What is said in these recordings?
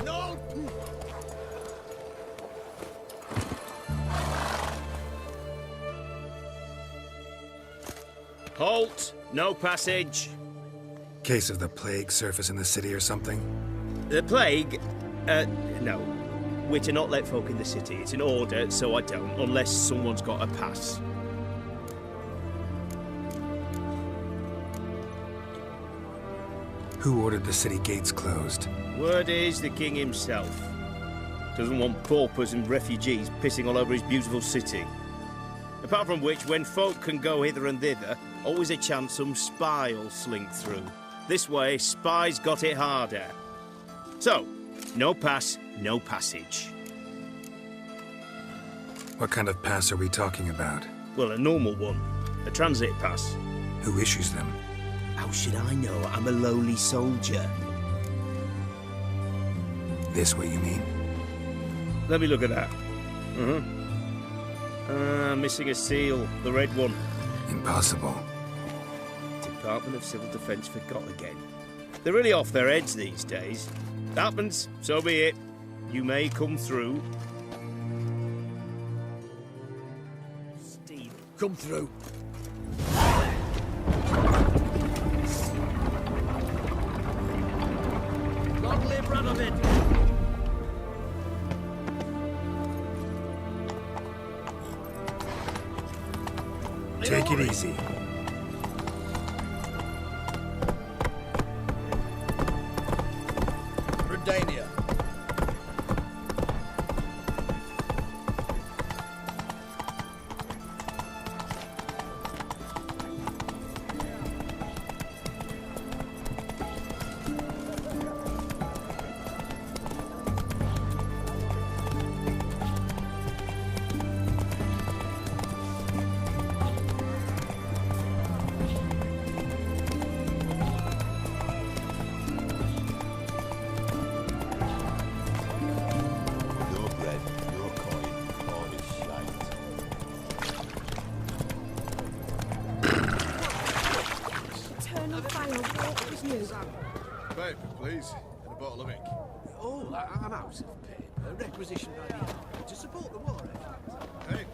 No! Halt! No passage. Case of the plague surface in the city or something? The plague? No. We're to not let folk in the city. It's an order, so I don't, unless someone's got a pass. Who ordered the city gates closed? Word is the king himself. Doesn't want paupers and refugees pissing all over his beautiful city. Apart from which, when folk can go hither and thither, always a chance some spy will slink through. This way, spies got it harder. So, no pass, no passage. What kind of pass are we talking about? Well, a normal one. A transit pass. Who issues them? How should I know? I'm a lowly soldier. This what you mean? Let me look at that. Missing a seal. The red one. Impossible. Department of Civil Defence forgot again. They're really off their heads these days. Happens, so be it. You may come through. Steve, come through. Long live Runaway! Take it easy. Redania. Paper, please, and a bottle of ink. Oh, I'm out of paper. Requisitioned by the enemy to support the war effort. Hey.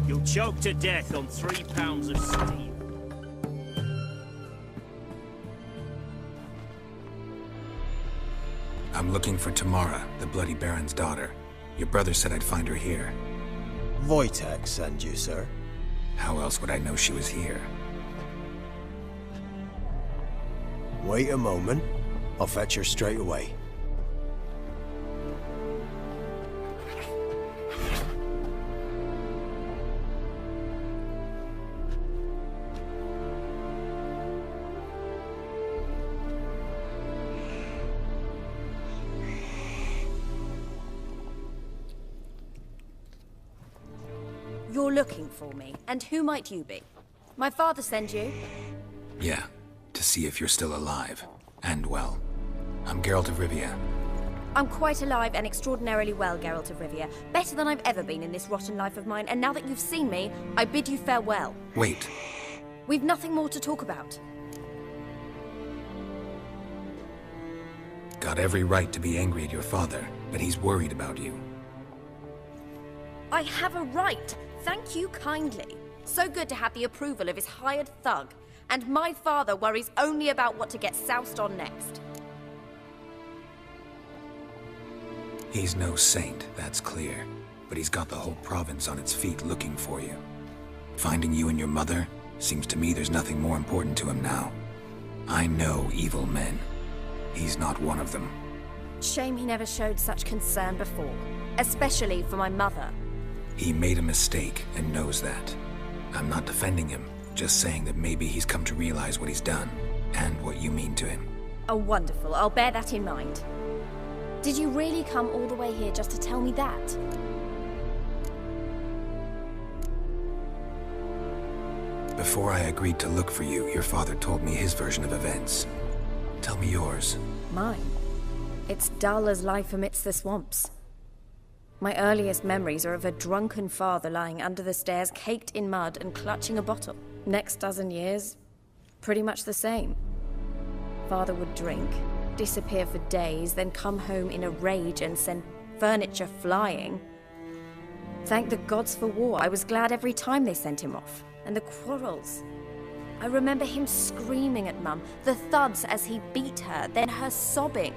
You'll choke to death on 3 pounds of steel. I'm looking for Tamara, the Bloody Baron's daughter. Your brother said I'd find her here. Wojtek send you, sir. How else would I know she was here? Wait a moment. I'll fetch her straight away. You're looking for me, and who might you be? My father sent you? Yeah, to see if you're still alive. And well. I'm Geralt of Rivia. I'm quite alive and extraordinarily well, Geralt of Rivia. Better than I've ever been in this rotten life of mine, and now that you've seen me, I bid you farewell. Wait. We've nothing more to talk about. Got every right to be angry at your father, but he's worried about you. I have a right. Thank you kindly. So good to have the approval of his hired thug. And my father worries only about what to get soused on next. He's no saint, that's clear. But he's got the whole province on its feet looking for you. Finding you and your mother, seems to me there's nothing more important to him now. I know evil men. He's not one of them. Shame he never showed such concern before. Especially for my mother. He made a mistake and knows that. I'm not defending him, just saying that maybe he's come to realize what he's done, and what you mean to him. Oh, wonderful. I'll bear that in mind. Did you really come all the way here just to tell me that? Before I agreed to look for you, your father told me his version of events. Tell me yours. Mine? It's dull as life amidst the swamps. My earliest memories are of a drunken father lying under the stairs, caked in mud and clutching a bottle. Next dozen years, Pretty much the same. Father would drink, disappear for days, then come home in a rage and send furniture flying. Thank the gods for war. I was glad every time they sent him off. And the quarrels. I remember him screaming at Mum, the thuds as he beat her, then her sobbing.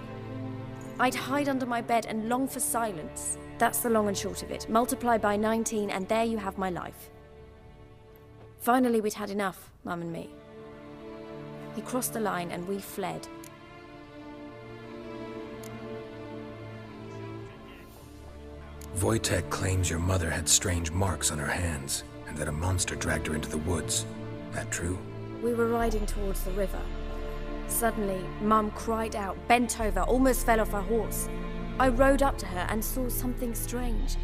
I'd hide under my bed and long for silence. That's the long and short of it. Multiply by 19 and there you have my life. Finally, we'd had enough, Mum and me. He crossed the line and we fled. Wojtek claims your mother had strange marks on her hands, and that a monster dragged her into the woods. That true? We were riding towards the river. Suddenly, Mum cried out, bent over, almost fell off her horse. I rode up to her and saw something strange.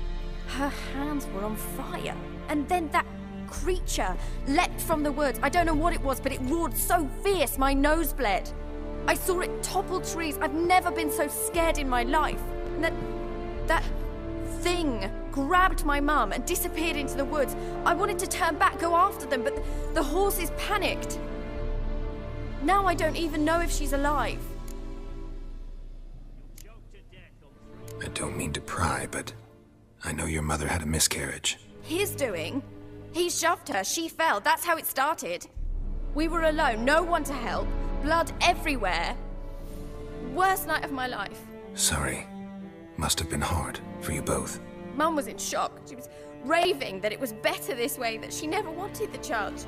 Her hands were on fire. And then that creature leapt from the woods. I don't know what it was, but it roared so fierce my nose bled. I saw it topple trees. I've never been so scared in my life. And that thing grabbed my mum and disappeared into the woods. I wanted to turn back, go after them, but the horses panicked. Now I don't even know if she's alive. I don't mean to pry, but I know your mother had a miscarriage. His doing? He shoved her, she fell, that's how it started. We were alone, no one to help, blood everywhere. Worst night of my life. Sorry. Must have been hard for you both. Mum was in shock. She was raving that it was better this way, that she never wanted the child.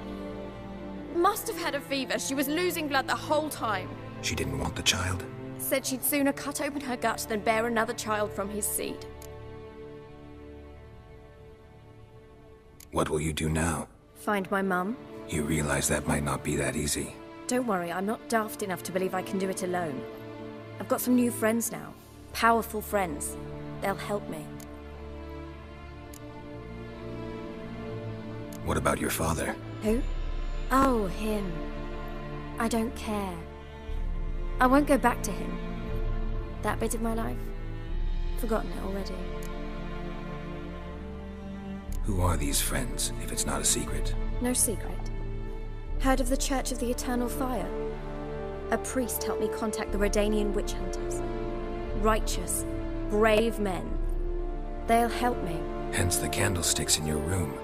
Must have had a fever. She was losing blood the whole time. She didn't want the child? Said she'd sooner cut open her gut than bear another child from his seed. What will you do now? Find my mum. You realize that might not be that easy. Don't worry, I'm not daft enough to believe I can do it alone. I've got some new friends now. Powerful friends. They'll help me. What about your father? Who? Oh, him. I don't care. I won't go back to him. That bit of my life? Forgotten it already. Who are these friends, if it's not a secret? No secret. Heard of the Church of the Eternal Fire? A priest helped me contact the Redanian witch hunters. Righteous, brave men. They'll help me. Hence the candlesticks in your room.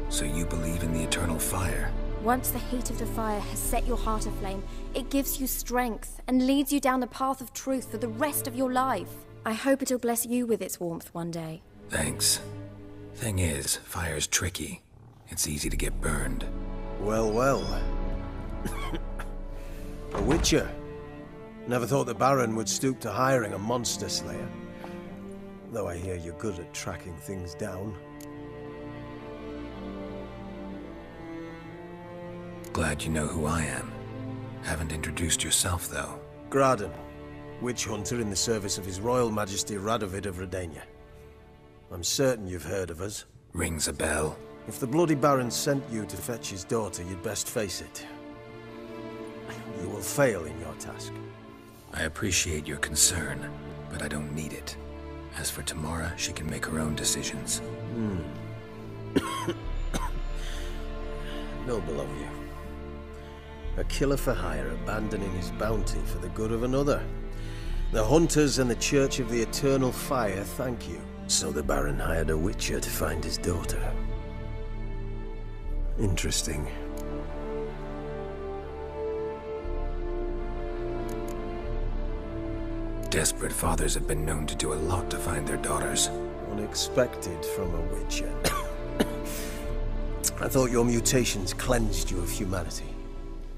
So you believe in the eternal fire? Once the heat of the fire has set your heart aflame, it gives you strength and leads you down the path of truth for the rest of your life. I hope it'll bless you with its warmth one day. Thanks. Thing is, fire's tricky. It's easy to get burned. Well, well. A witcher. Never thought the Baron would stoop to hiring a monster slayer. Though I hear you're good at tracking things down. Glad you know who I am. Haven't introduced yourself, though. Graden, witch hunter in the service of His Royal Majesty Radovid of Redania. I'm certain you've heard of us. Rings a bell. If the bloody Baron sent you to fetch his daughter, you'd best face it. You will fail in your task. I appreciate your concern, but I don't need it. As for Tamara, she can make her own decisions. Noble of you. A killer for hire abandoning his bounty for the good of another. The hunters and the Church of the Eternal Fire thank you. So the Baron hired a witcher to find his daughter. Interesting. Desperate fathers have been known to do a lot to find their daughters. Unexpected from a witcher. I thought your mutations cleansed you of humanity.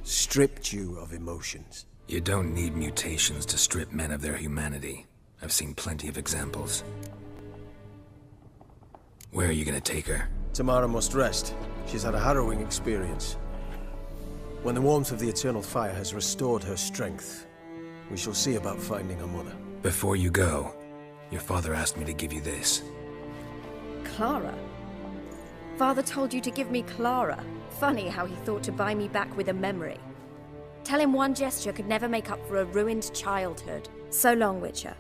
Stripped you of emotions. You don't need mutations to strip men of their humanity. I've seen plenty of examples. Where are you gonna take her? Tamara must rest. She's had a harrowing experience. When the warmth of the Eternal Fire has restored her strength, we shall see about finding her mother. Before you go, your father asked me to give you this. Clara? Father told you to give me Clara. Funny how he thought to buy me back with a memory. Tell him one gesture could never make up for a ruined childhood. So long, Witcher.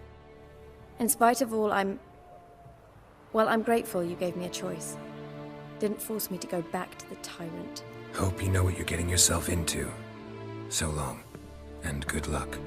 In spite of all, I'm grateful you gave me a choice. Didn't force me to go back to the tyrant. Hope you know what you're getting yourself into. So long, and good luck.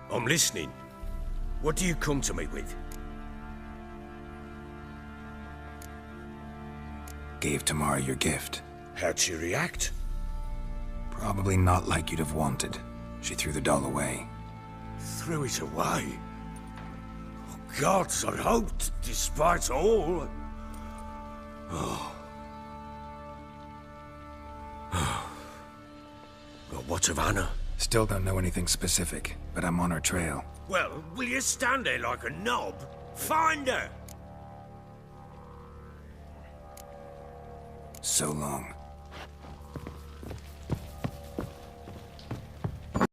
I'm listening. What do you come to me with? Gave Tamara your gift. How'd she react? Probably not like you'd have wanted. She threw the doll away. Threw it away? Oh, gods, I hoped, despite all... Oh. Well, what of Anna? Still don't know anything specific, but I'm on her trail. Well, will you stand there like a knob? Find her! So long.